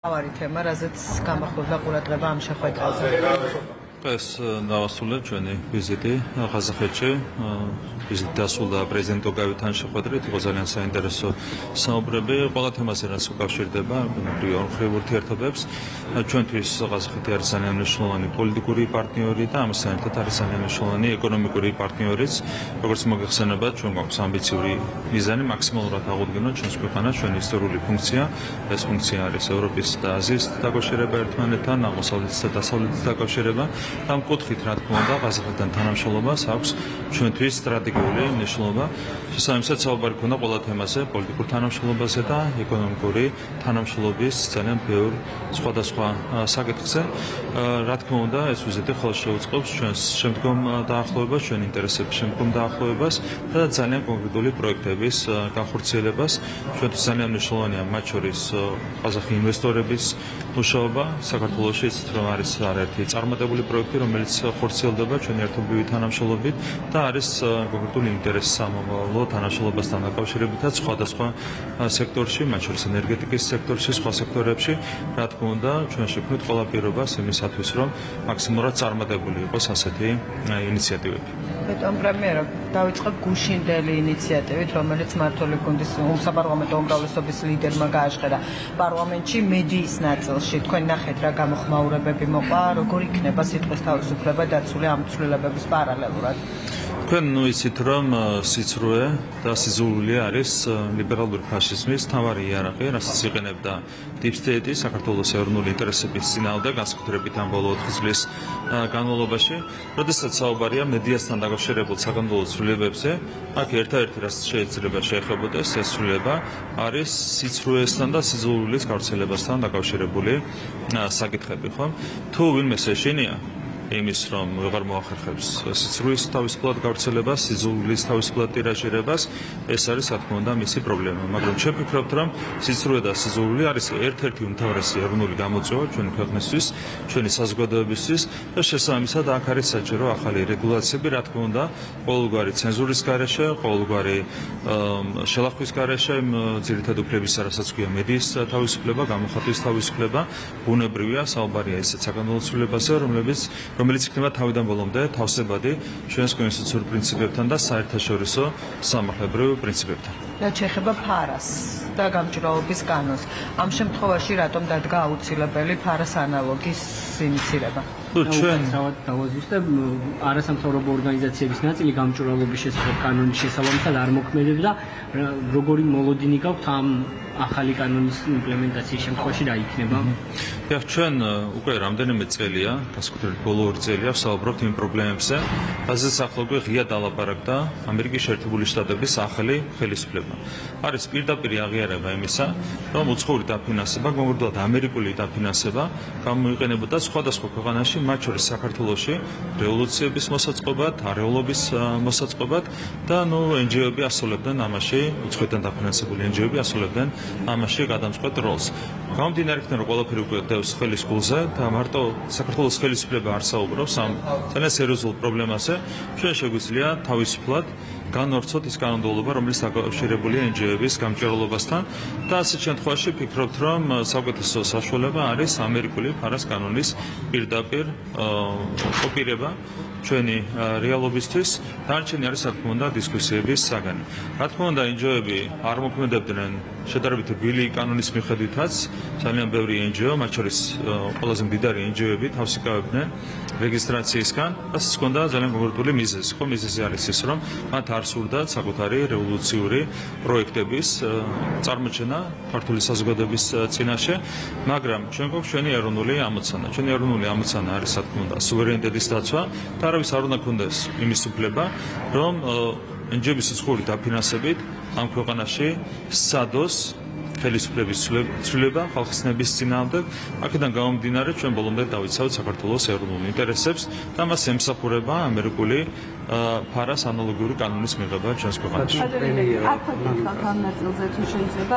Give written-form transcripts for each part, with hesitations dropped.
Avari თემა, რაზეც გამახვილდა ყურადღება ამ შეხვედრაზე. ეს დავასრულეთ ჩვენი ვიზიტი ყაზახეთში. ვიზიტი დასრულდა პრეზიდენტ ტოკაევთან შეხვედრით, იყო ძალიან საინტერესო საუბრები ყველა თემაზე, რაც უკავშირდება ორმხრივ ურთიერთობებს. ჩვენთვის ყაზახეთი არის ძალიან მნიშვნელოვანი პოლიტიკური პარტნიორი და ამასთან ერთად არის ძალიან მნიშვნელოვანი ეკონომიკური პარტნიორიც. როგორც მოგეხსენებათ, ჩვენ გვაქვს ამბიციური მიზანი მაქსიმალურად აღუდგინოთ ჩვენს ქვეყანას, ჩვენი ისტორიული ფუნქცია. ეს ფუნქცია არის ევროპის და აზიის დაკავშირება ერთმანეთთან, აღმოსავლეთის და დასავლეთის დაკავშირება. ამ კუთხით, რა თქმა უნდა, ყაზახეთთან თანამშრომლობას აქვს ჩვენთვის სტრატეგიული მნიშვნელობა. შესაბამისად, საუბარი ქონდა ყველა თემაზე, პოლიტიკურ თანამშრომლობაზე და ეკონომიკური თანამშრომლობის ძალიან ბევრ სხვადასხვა საკითხზე. რა თქმა უნდა, ეს ვიზიტი ხელს შეუწყობს ჩვენს შემდგომ დაახლოებას, ჩვენი ინტერესების შემდგომ დაახლოებას და ძალიან კონკრეტული პროექტების განხორციელებას. ჩვენთვის ძალიან მნიშვნელოვანია მათ შორის ყაზახი ინვესტორების მუშაობა საქართველოში, რომ არის არაერთი წარმატებული პროექტი, რომელიც ხორციელდება ჩვენი ერთობლივი თანამშრომლობით და არის კონკრეტული ინტერესი სამომავლო თანამშრომლობასთან დაკავშირებითაც სხვადასხვა სექტორში, მათ შორის ენერგეტიკის სექტორში, სხვა სექტორებში, რა თქმა უნდა, ჩვენ შევქმნით ყველა პირობას იმისათვის, რომ მაქსიმალურად წარმატებული იყოს ასეთი ინიციატივები. Ბატონ პრემიერო, დავიწყებ გუშინდელი ინიციატივით, რომელიც მართული გუნდის საპარლამენტო უმრავლესობის ლიდერმა გააჟღერა პარლამენტში მედიის ნაწილში. თქვენ ნახეთ რა გამოხმაურებები მოყვა, როგორ იქნება სიტყვის თავისუფლება დაცული ამ ცვლილებების პარალელურად. თქვენ იცით, რომ სიცრუე და სიძულვილი არის ლიბერალური ფაშიზმის მთავარი იარაღი, რასაც იყენებდა deep state საქართველოს ეროვნული ინტერესების წინააღმდეგ, განსაკუთრებით ამ ბოლო 4 წლის განმავლობაში. როდესაც საუბარია მედიასთან დაკავშირებულ საკანონმდებლო ცვლილებებზე, აქ ერთადერთი რაც შეიძლება შეეხებოდეს, ეს ცვლილება არის სიცრუესთან და სიძულვილის გავრცელებასთან დაკავშირებული საკითხები, ხო? თუ ვინმე შეშინია იმის, რომ ვეღარ მოახერხებს სიცრუის თავისუფლად გავრცელებას, სიძულვილის თავისუფლად ტირაჟირებას, ეს არის, რა თქმა უნდა, მისი პრობლემა. მაგრამ ჩვენ ვფიქრობთ, რომ სიცრუე და სიძულვილი არის ერთ-ერთი უმთავრესი ეროვნული გამოწვევა ჩვენი ქვეყნისთვის, ჩვენი საზოგადოებისთვის და შესაბამისად აქ არის საჭირო ახალი რეგულაციები, რა თქმა უნდა, ყოველგვარი ცენზურის გარეშე, ყოველგვარი შელახვის გარეშე, ძირითად უფლებისა, რასაც ქვია მედიის თავისუფლება, გამოხატვის თავისუფლება, ბუნებრივია, საუბარია ისეთ საკანონმდებლო ცვლილებაზე, რომელიც იქნება თავიდან ბოლომდე თავსებადი ჩვენს კონსტიტუციურ პრინციპებთან და საერთაშორისო სამართლებრივ პრინციპებთან. რაც შეეხება ფარას და გამჭვირვალობის კანონს, ამ შემთხვევაში რატომ დადგა აუცილებელი ფარას ანალოგის ინიცირება? ჩვენ დავაზუსტებ, არასამთავრობო ორგანიზაციების ნაწილი გამჭვირვალობის შესახებ კანონის შესაბამისად არ მოქმედებდა, როგორი მოლოდინი გაქვთ ამ ახალი კანონის იმპლემენტაციის შემთხვევაში რა იქნება? ჩვენ უკვე რამდენიმე წელია, განსაკუთრებით ბოლო 2 წელია ვსაუბრობთ იმ პრობლემებზე, რაზეც ახლა უკვე ღია დალაპარაკდა ამერიკის შეერთებული შტატების ახალი ხელისუფლება. არის პირდაპირი აღიარება იმისა, რომ უცხოური დაფინანსება, კონკრეტულად ამერიკული დაფინანსება გამოიყენებოდა სხვადასხვა ქვეყანაში, მათ შორის საქართველოში, რევოლუციების მოსაწყობად, არეულობის მოსაწყობად და NGO-ები ასრულებდნენ ამაში, უცხოეთიდან დაფინანსებული NGO-ები ასრულებდნენ ამაში გადამწყვეტ როლს. გამომდინარე იქიდან, რომ ყველაფერი უკვე დევს ხელის გულზე და მარტო საქართველოს ხელისუფლება არ საუბრობს ამ ძალიან სერიოზულ პრობლემაზე, ჩვენ შეგვიძლია თავისუფლად განვავრცოთ ის კანონმდებლობა, რომელიც დაკავშირებულია NGO-ების გამჭვირვალობასთან და ასეთ შემთხვევაში ვფიქრობთ, რომ საუკეთესო საშუალება არის ამერიკული ფარას კანონის პირდაპირ კოპირება ჩვენი რეალობისთვის. დანარჩენი არის, რა თქმა უნდა, დისკუსიების საგანი. რა თქმა უნდა, NGO-ები არ მოქმედებდნენ შედარებით რბილი კანონის მიხედვითაც, ძალიან ბევრი NGO, მათ შორის ყველაზე მდიდარი NGO-ები თავს იკავებდნენ რეგისტრაციისგან, რაც ჰქონდა ძალიან კონკრეტული მიზეზი. ხო, მიზეზი არის ის, რომ მათ არ სურდათ საკუთარი რევოლუციური პროექტების წარმოჩენა ქართული საზოგადოების წინაშე, მაგრამ ჩვენ გვაქვს ჩვენი ეროვნული ამოცანა. ჩვენი ეროვნული ამოცანა არის, რა თქმა უნდა, სუვერენიტეტის დაცვა და არავის არ უნდა ქონდეს იმის უფლება, რომ NGO-ების უცხოური დაფინანსებით ამ ქვეყანაში სადოს ხელისუფლების ცვლილება ხალხის ნების წინააღმდეგ. აქედან გამომდინარე, ჩვენ ბოლომდე დავიცავთ საქართველოს ეროვნულ ინტერესებს და მას ემსახურება ამერიკული ფარას ანალოგიური კანონის მიღება ჩვენს ქვეყანაში. აქ ვთქვათ ამ ნაწილზე თუ შეიძლება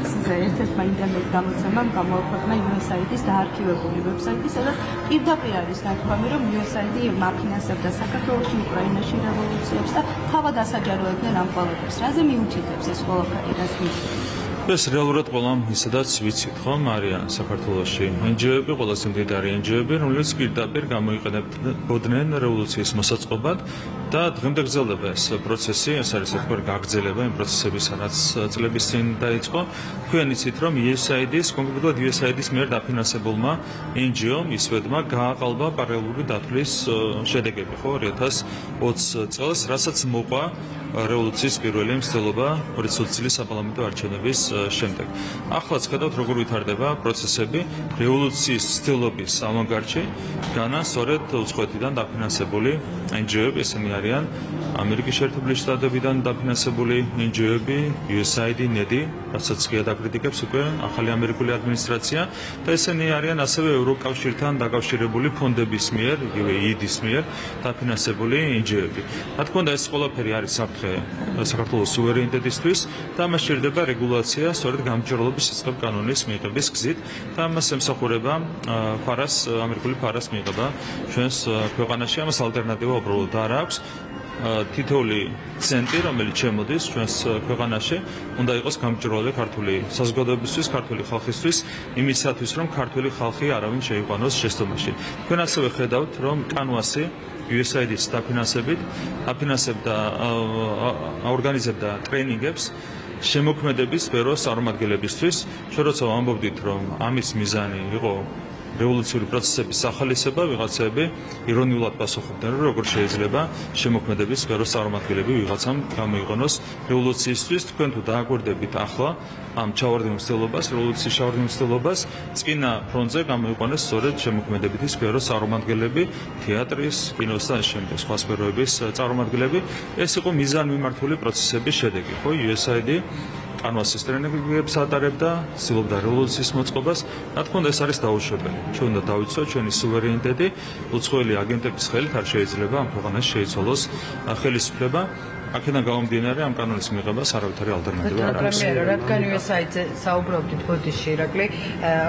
X-ზე ერთ-ერთმა ინტერნეტ გამოცემამ გამოაქვეყნა USAID-ის დაარქივებული ვებსაიტი, სადაც პირდაპირ არის ნათქვამი, რომ USAID მაფინანსებდა საქართველოში, უკრაინაში რევოლუციებს და თავად ასაჯაროებდნენ ამ ყველაფერს. რაზე მიუთითებს ეს ყველაფერი, რას ნიშნავს? ეს რეალურად ყველამ ისედაც ვიცით ხომ არიან საქართველოში NGO-ები, ყველაზე მდიდარი NGO-ები, რომლებიც პირდაპირ გამოიყენებოდნენ რევოლუციის მოსაწყობად და დღემდე გრძელდება ეს პროცესი, ეს არის ერთგვარი გაგრძელება იმ პროცესების, რაც წლების წინ დაიწყო. თქვენ იცით, რომ USAID-ის, კონკრეტულად USAID-ის მიერ დაფინანსებულმა NGO-მ ისვედმა გააყალბა პარალელური დათვლის შედეგები, ხო, 2020 წელს, რასაც მოყვა რევოლუციის პირველი მცდელობა 2020 წლის საპარლამენტო არჩევნების შემდეგ. Ახლაც ხედავთ, როგორ ვითარდება პროცესები რევოლუციის მცდელობის ავანგარდში, განა სწორედ უცხოეთიდან დაფინანსებული NGO-ები, ესენი არიან ამერიკის შეერთებული შტატებიდან დაფინანსებული NGO-ები, USAID, NED, რასაც კი აკრიტიკებს უკვე ახალი ამერიკული ადმინისტრაცია და ესენი არიან ასევე ევროკავშირთან დაკავშირებული ფონდების მიერ, EID-ის მიერ დაფინანსებული NGO-ები. რა თქმა უნდა, ეს ყველაფერი არის საქართველოს სუვერენიტეტისთვის და მას სჭირდება რეგულაცია სწორედ გამჭვირვალობის სისხლების კანონის მიღების გზით და ამას ემსახურება ამერიკული ფარას მიღება ჩვენს ქვეყანაში. ამას ალტერნატივა უბრალოდ არ აქვს. თითოეული ცენტი, რომელიც შემოდის ჩვენს ქვეყანაში, უნდა იყოს გამჭვირვალე ქართული საზოგადოებისთვის, ქართული ხალხისთვის, იმისათვის, რომ ქართული ხალხი არავინ შეიყვანოს შეცდომაში. თქვენ ასევე ხედავთ, რომ კანვასი USAID-ის დაფინანსებით აფინანსებდა ორგანიზებდა ტრეინინგებს შემოქმედების სფეროს წარმომადგენლებისთვის. ჩვენ როცა ვამბობდით, რომ ამის მიზანი იყო რევოლუციური პროცესების სახალისება, ვიღაცები ირონიულად პასუხობდნენ, რომ როგორ შეიძლება შემოქმედების სფეროს წარმომადგენლები ვიღაცამ გამოიყენოს რევოლუციისთვის. თქვენ თუ დააკვირდებით ახლა ამ ჩავარდნილ მცდელობას, რევოლუციის ჩავარდნილ მცდელობას, წინა ფრონტზე გამოიყვანეს სწორედ შემოქმედებითი სფეროს წარმომადგენლები, თეატრის, კინოს და შემდეგ სხვა სფეროების წარმომადგენლები. ეს იყო მიზანმიმართული პროცესების შედეგი, ხო, USAID კანვასის ტრენინგებს ატარებდა, ცდილობდა რევოლუციის მოწყობას. რა თქმა უნდა, ეს არის დაუშვებელი. ჩვენ უნდა დავიცვათ ჩვენი სუვერენიტეტი, უცხოელი აგენტების ხელით არ შეიძლება ამ ქვეყანაში შეიცვალოს ხელისუფლება. აქედან გამომდინარე, ამ კანონის მიღებას არავითარი ალტერნატივა არ აქვს. რადგან USAID-ზე საუბრობდით ბოდიში, ირაკლი,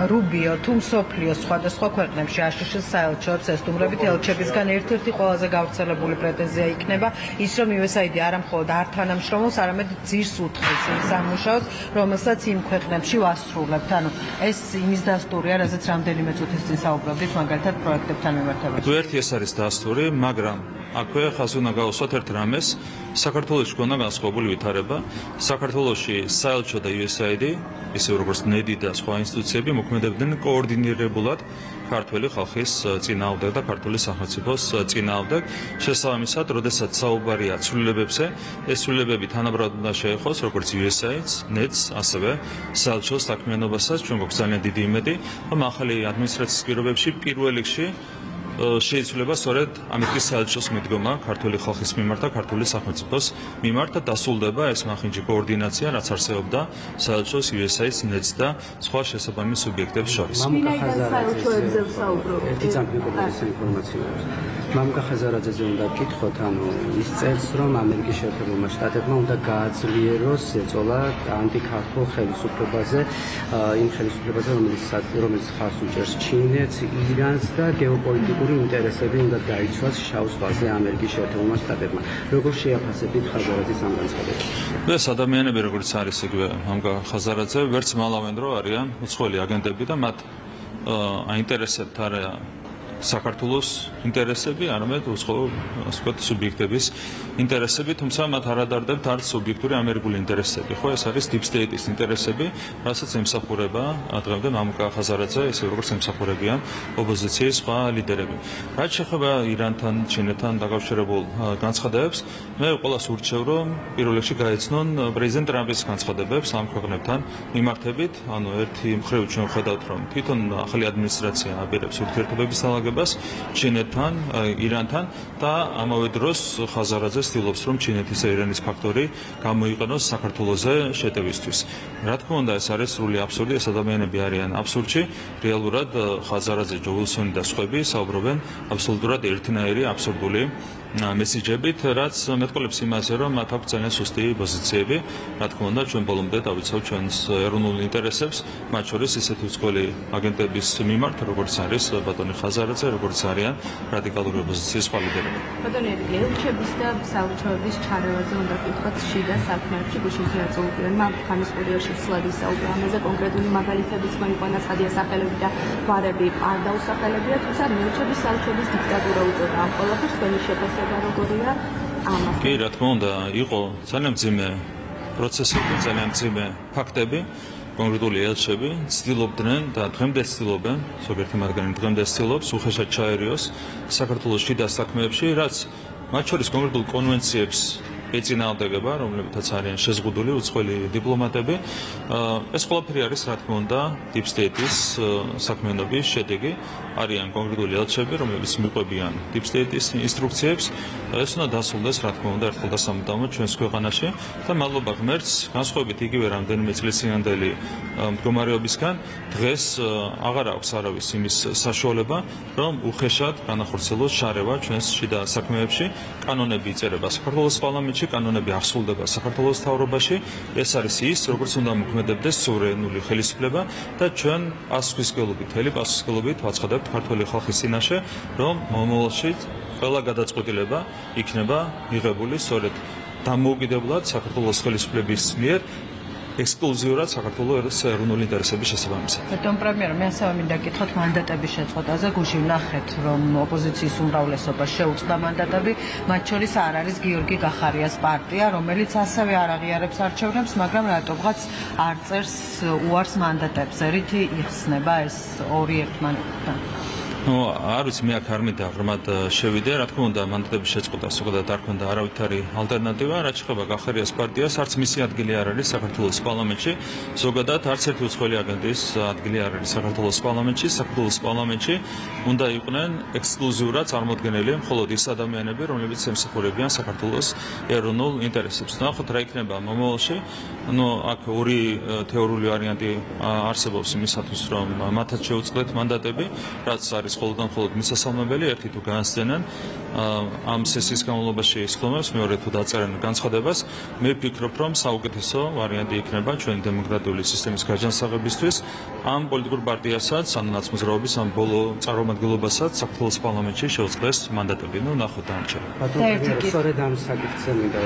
რუბიო თუ მსოფლიო სხვადასხვა ქვეყნებში აშშ-ის საელჩოებს ესტუმრებით ელჩებისგან ერთ-ერთი ყველაზე გავრცელებული პრეტენზია იქნება ის, რომ USAID არა მხოლოდ არ თანამშრომლობს, არამედ ძირს უთხრის იმ სამუშაოს, რომელსაც იმ ქვეყნებში ვასრულებთ. ანუ ეს იმის დასტურია, რაზეც რამდენიმე წუთის წინ საუბრობდით, მაგალითად პროექტებთან მიმართებაში. ერთი ეს არის დასტური, მაგრამ აქვე ხაზი უნდა გავუსვათ ერთ რამეს. საქართველოში ქონდა განსხვავებული ვითარება. საქართველოში საელჩო და USAID, ისევე როგორც NED და სხვა ინსტიტუციები მოქმედებდნენ კოორდინირებულად ქართული ხალხის წინააღმდეგ და ქართული სახელმწიფოს წინააღმდეგ. შესაბამისად, როდესაც საუბარია ცვლილებებზე, ეს ცვლილებები თანაბრად უნდა შეეხოს როგორც USAID-ს, NED-ს, ასევე საელჩოს საქმიანობასაც. ჩვენ გვაქვს ძალიან დიდი იმედი, რომ ახალი ადმინისტრაციის პირობებში პირველ რიგში შეიცვლება სწორედ ამერიკის საელჩოს მიდგომა ქართული ხალხის მიმართ და ქართული სახელმწიფოს მიმართ და დასრულდება ეს მახინჯი კოორდინაცია, რაც არსებობდა საელჩოს, USAID-ს, NED-ს და სხვა შესაბამის სუბიექტებს შორის. მამუკა ხაზარაძეზე უნდა ვკითხოთ, ანუ ის წერს, რომ ამერიკის შეერთებულმა შტატებმა უნდა გააძლიეროს ეწოლა ანტიქართულ ხელისუფლებაზე, იმ ხელისუფლებაზე, რომელიც ხარს უჭერს ჩინეთს, ირანს და გეოპოლიტიკური ინტერესები უნდა გაიცვას შავ ზღვაზე ამერიკის შეერთებულმა შტატებმა. როგორ შეაფასებთ ხაზარაძის ამ განცხადებას? ეს ადამიანები, როგორც არის იგივე მამუკა ხაზარაძე, ვერც მალავენ რო არიან უცხოელი აგენტები და მათ აინტერესებთ არა საქართველოს ინტერესები, არამედ უცხოო სუბიექტების ინტერესები, თუმცა მათ არ ადარდებთ არც ობიექტური ამერიკული ინტერესები, ხო, ეს არის deep state-ის ინტერესები, რასაც ემსახურება დღემდე მამუკა ხაზარაძე, ისე როგორც ემსახურებიან ოპოზიციის სხვა ლიდერები. რაც შეეხება ირანთან, ჩინეთთან დაკავშირებულ განცხადებებს, მე ყველას ურჩევ, რომ პირველ რიგში გაეცნონ პრეზიდენტ ტრამპის განცხადებებს ამ ქვეყნებთან მიმართებით, ანუ ერთი მხრივ ჩვენ ხედავთ, რომ თვითონ ახალი ადმინისტრაცია აპირებს ურთიერთობების განლაგებას ჩინეთთან, ირანთან და ამავე დროს ხაზარაძე ცდილობს, რომ ჩინეთის და ირანის ფაქტორი გამოიყენოს საქართველოზე შეტევისთვის. რა თქმა უნდა, ეს არის სრული აბსურდი, ეს ადამიანები არიან აბსურდში, რეალურად ხაზარაძე, ჯო უილსონი და სხვები საუბრობენ აბსოლუტურად ერთნაირი აბსურდული მესიჯებით, რაც მეტყოლებს იმაზე, რომ მათ აქვს ძალიან სუსტი პოზიციები, რა თქმა უნდა, ჩვენ ბოლომდე დავიცავ ჩვენს ეროვნულ ინტერესებს, მათ შორის ისეთი უცხოელი აგენტების მიმართ, როგორც არის ბატონი ხაზარაძე, როგორც არიან რადიკალური ოპოზიციის სხვა ლიდერები. ბატონი ელჩების და საელჩოების ჩარევაზე უნდა ვკითხოთ შიდა საქმეებში გუშინ ძირაწოლპიანმა ხანის პერიოდში სლადი საუბრა ამაზე კონკრეტული მაგალითებიც მოიყვანა ცხადია სახელები და გვარები არ დაუსახელებია, თუმცა ელჩების საელჩოების დიქტატურა უწოდა ამ ყველაფერს თქვენი შეფასება როგორია ამას? კი, რა თქმა უნდა, იყო ძალიან მძიმე პროცესები, ძალიან მძიმე ფაქტები. კონკრეტული ელჩები ცდილობდნენ და დღემდე ცდილობენ, ზოგიერთი მათგანი დღემდე ცდილობს უხეშად ჩაერიოს საქართველოს შიდა საქმეებში, რაც მათ შორის კონკრეტულ კონვენციებს ეწინააღმდეგება, რომლებითაც არიან შეზღუდული უცხოელი დიპლომატები. ეს ყველაფერი არის, რა თქმა უნდა, deep state-ის საქმიანობის შედეგი. არიან კონკრეტული ელჩები, რომლებიც მიყვებიან deep state-ის ინსტრუქციებს. ეს უნდა დასრულდეს, რა თქმა უნდა, ერთხელ და სამუდამოდ ჩვენს ქვეყანაში და მადლობა ღმერთს, განსხვავებით იგივე რამდენიმე წლის წინანდელი მდგომარეობისგან, დღეს აღარ აქვს არავის იმის საშუალება, რომ უხეშად განახორციელოს შარევა ჩვენს შიდა საქმეებში. კანონები იწერება საქართველოს პარლამენტში, კანონები აღსრულდება საქართველოს მთავრობაში. ეს არის ის, როგორც უნდა მოქმედებდეს სუვერენული ხელისუფლება და ჩვენ პასუხისმგებლობით, მთელი პასუხისმგებლობით ვაცხადებთ ქართული ხალხის წინაშე, რომ მომავალში ყველა გადაწყვეტილება იქნება მიღებული სწორედ დამოუკიდებლად საქართველოს ხელისუფლების მიერ ექსკლუზიურად საქართველოს ეროვნული ინტერესების შესაბამისად. ბატონ პრემიერ, მე ასევე მინდა გითხოთ მანდატების შეწყვეტაზე. გუშინ ვნახეთ, რომ ოპოზიციის უმრავლესობა შეუწყდა მანდატები, მათ შორის არ არის გიორგი გახარიას პარტია, რომელიც ასევე არ აღიარებს არჩევნებს, მაგრამ რატომღაც არ წერს უარს მანდატებზე. რითი იხსნება ეს ორი ერთმანეთთან? არ ვიცი, მე აქ არ მინდა ღრმად შევიდე, რა თქმა უნდა, მანდატების შეწყვეტა ზოგადად არ ქონდა არავითარი ალტერნატივა, რაც შეეხება გახარიას პარტიას, არც მისი ადგილი არ არის საქართველოს პარლამენტში, ზოგადად არც ერთი უცხოელი აგენტის ადგილი არ არის საქართველოს პარლამენტში. საქართველოს პარლამენტში უნდა იყვნენ ექსკლუზიურად წარმოდგენილი მხოლოდ ის ადამიანები, რომლებიც ემსახურებიან საქართველოს ეროვნულ ინტერესებს. ნახოთ რა იქნება მომავალში. აქ ორი თეორიული ვარიანტი არსებობს იმისათვის, რომ მათაც შეუწყდეთ მანდატები, რაც არის მხოლოდ მისასალმებელი, ერთი თუ განსცემენ ამ სესიის განმავლობაში ისხლომებს, მეორე თუ დაწერენ განცხადებას, მე ვფიქრობ, რომ საუკეთესო ვარიანტი იქნება ჩვენი დემოკრატიული სისტემის გაჯანსაღებისთვის ამ პოლიტიკურ პარტიასაც, ან ნაცმოძრაობის ამ ბოლო წარმომადგენლობასაც საქართველოს პარლამენტში შეუწყდეს მანდატები. ნახოთ დამჭერა. სწორედ ამ საკითხზე მინდა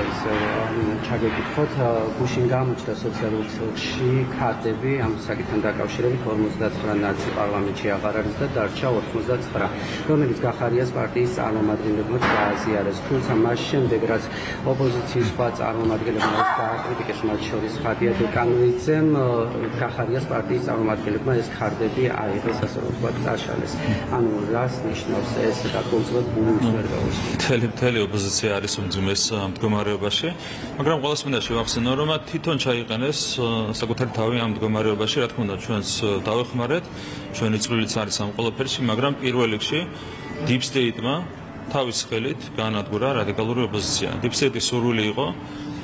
ჩაგეკითხოთ, გუშინ გამოჩნდა სოციალურ ქსელში ქადები ამ საკითხთან დაკავშირებით 59 ნაცი პარლამენტში აღარ არის და დარჩა 89, რომელიც გახარიას პარტიის წარმომადგენლებმაც გააზიარეს. თუმცა მას შემდეგ, რაც ოპოზიციის სხვა წარმომადგენლებმა დააკრიტიკეს, მათ შორის ხადია დეკანოიძემ, გახარიას პარტიის წარმომადგენლებმა ეს ქარდები აიღეს, ასე რომ ვთქვათ, წაშალეს. ანუ რას ნიშნავს ეს დაკონცებროთ ბუნებრივად? მთელი ოპოზიცია არის უმძიმეს მდგომარეობაში, მაგრამ ყველას მინდა შევახსენო, რომ თვითონ ჩაიყენეს საკუთარი თავი ამ მდგომარეობაში, რა თქმა უნდა, ჩვენს დავეხმარეთ, ჩვენი წვლილიც არის ამ ყველაფერში, მაგრამ პირველ რიგში deep state-მა თავის ხელით გაანადგურა რადიკალური ოპოზიცია. deep state-ის სურვილი იყო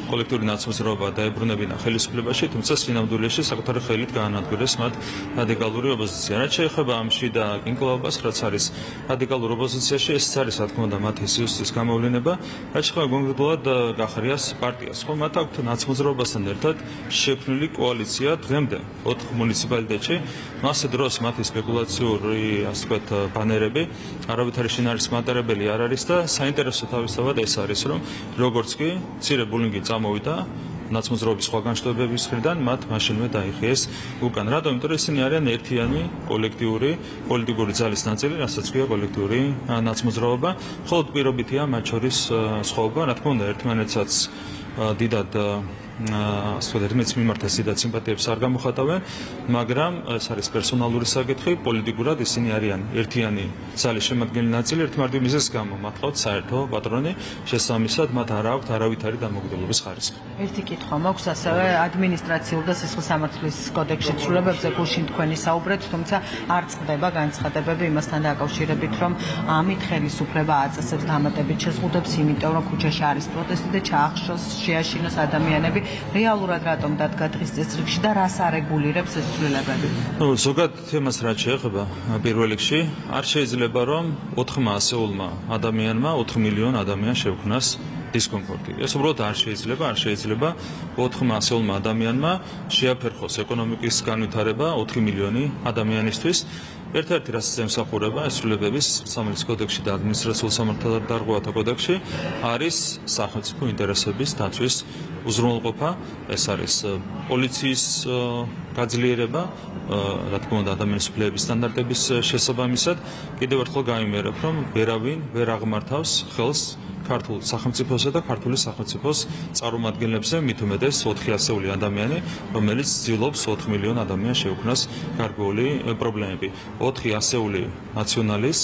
კოლექტიური ნაცმოძრაობა დაებრუნებინა ხელისუფლებაში, თუმცა სინამდვილეში საკუთარი ხელით გაანადგურეს მათ რადიკალური ოპოზიცია. რაც შეეხება ამ შიდა კინკლაობას, რაც არის რადიკალურ ოპოზიციაში, ეს არის, რა თქმა უნდა, მათი სიუსტის გამოვლენა, რაც შეეხება კონკრეტულად გახარიას პარტიას. ხო, მათ აქვთ ნაცმოძრაობასთან ერთად შექმნილი კოალიცია დღემდე 4 მუნიციპალიტეტში. მასე დროს მათი სპეკულაციური, ასე ვთქვათ, ბანერები არავითარი შინაარსის მატარებელი არ არის და საინტერესო თავისთავად ეს არის, რომ როგორც კი მცირე ბულინგი წამოვიდა ნაცმოძრაობის სხვა განშტოებების მხრიდან, მათ მაშინვე დაიხიეს უკან. რატომ? იმიტომ რომ ისინი არიან ერთიანი კოლექტიური პოლიტიკური ძალის ნაწილი, რასაც ქვია კოლექტიური ნაცმოძრაობა. მხოლოდ პირობითია მათ შორის სხვაობა, რა თქმა უნდა, ერთმანეთსაც დიდად ერთმანეთს მიმართა დიდად სიმპათიებს არ გამოხატავენ, მაგრამ ეს არის პერსონალური საკითხი, პოლიტიკურად ისინი არიან ერთიანი ძალის შემადგენელი ნაწილი, ერთმარტივ მიზეზს გამო მათ ყავთ საერთო პატრონი, შესაბამისად მათ არ აქვთ არავითარი დამოუკიდებლობის ხარისხი. ერთი კითხვა მაქვს ასევე ადმინისტრაციულ და სისხლისამართლის კოდექსში ცვლილებებზე გუშინ თქვენი საუბრეთ, თუმცა არ წყდება განცხადებები იმასთან დაკავშირებით, რომ ამით ხელისუფლება აწესებს დამატებით შეზღუდვებს, იმიტომ რომ ქუჩაში არის პროტესტი და ჩაახშოს შეაშინოს ადამიანები რეალურად რატომ დადგა დღის წესრიგში და რას არეგულირებს ეს ცვლილებები? Ну, ზოგად თემას რაც შეეხება პირველ რიგში, არ შეიძლება რომ 4 ასეულმა ადამიანმა 4 მილიონი ადამიან შევქმნას დისკომფორტი. ეს უბრალოდ არ შეიძლება 4 ასეულმა ადამიანმა შეაფერხოს ეკონომიკის განვითარება 4 მილიონი ადამიანისთვის. ერთ-ერთი რაც ემსახურება ეს ცვლილებების სამართლის კოდექსში და ადმინისტრაციულ სამართალდარღვევათა კოდექსში არის სახელმწიფო ინტერესების დაცვის უზრუნველყოფა. ეს არის პოლიციის გაძლიერება, რა თქმა უნდა, ადამიანის უფლებების სტანდარტების შესაბამისად. კიდევ ერთხელ გამიმერებ, რომ ვერავინ ვერ აღმართავს ხელს ქართულ სახელმწიფოსა და ქართული სახელმწიფოს წარმომადგენლებზე, მით უმეტეს 4 ასეული ადამიანი, რომელიც ცდილობს 4 მილიონ ადამიანს შეუქმნას გარკვეული პრობლემები. 4 ასეული ნაციონალის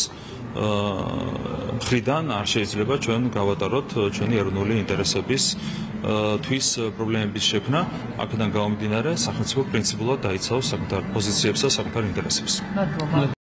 მხრიდან არ შეიძლება ჩვენ გავატაროთ ჩვენი ეროვნული ინტერესების თვის პრობლემების შექმნა, აქედან გამომდინარე სახელმწიფო პრინციპულად დაიცავს საკუთარ პოზიციებს და საკუთარ ინტერესებს.